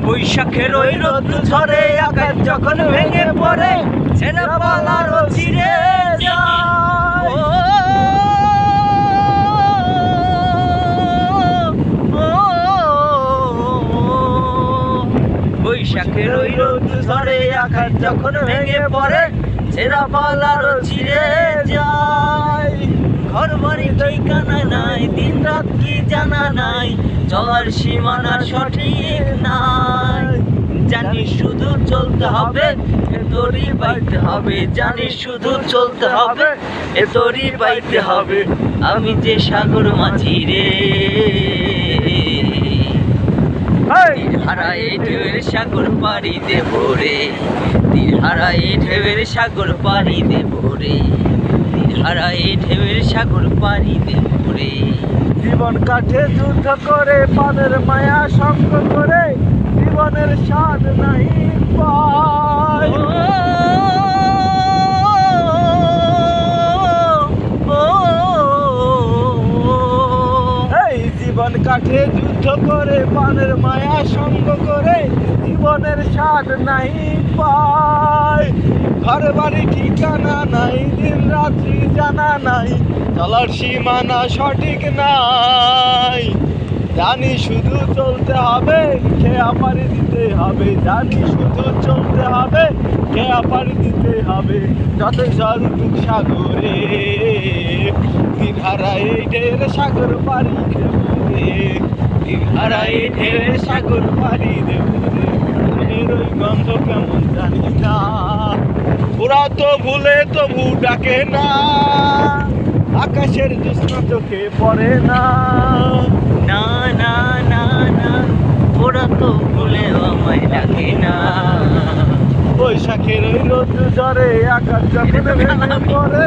বৈশাখের ওই রোদ ঝরে আকাশ যখন ভেঙে পড়ে ছেড়ে পালারও ছিঁড়ে যায়। বৈশাখের ওই রোদ ঝরে আকাশ যখন ভেঙে পড়ে ছেঁড়া পালারও ছিঁড়ে যায়। ঘর বাড়ি ঠিকানা নাই, দিন রাত কি জানা নাই, চলার সীমানা সঠিক নাই। জানি শুধু চলতে হবে, এ দড়ি বাইতে হবে। জানি শুধু চলতে হবে, এ দড়ি বাইতে হবে। আমি যে সাগর মাঝি রে, হারায় ঢেউয়ের সাগর পাড়ি দেব রে। হারায় ঢেউয়ের সাগর পাড়ি দেব রে। হারায় ঢেউয়ের সাগর পাড়ি দেব রে। জীবন কাটে যুদ্ধ করে, পানের মায়া সঙ্গ করে, জীবনের স্বাদ নাই পাই। এই জীবন কাটে যুদ্ধ করে, পানের মায়া সঙ্গ করে, জীবনের স্বাদ নাই পাই। ঘর বাড়ি ঠিকানা নাই, দিন রাত্রি জানা নাই, চলার সীমানা সঠিক নাই। জানি শুধু চলতে হবে, খেয়া পাড়ি দিতে হবে। জানি শুধু চলতে হবে, খেয়া পাড়ি দিতে হবে। যত ঝড় উঠুক সাগরে, দিন হারায় ঢের সাগর পাড়ি দেব রে। দিন হারায় ঢের সাগর পাড়ি দেব রে। মনের ওই গন্ধ কেমন জানি না, ওরা তো ভুলে তবু ডাকে না। আকাশের জ্যোৎস্না চোখে পড়ে না। না না না না, ওরা তো ভুলেও আমায় ডাকে না। বৈশাখের ওই রোদ ঝরে আকাশ যখন ভেঙে পড়ে।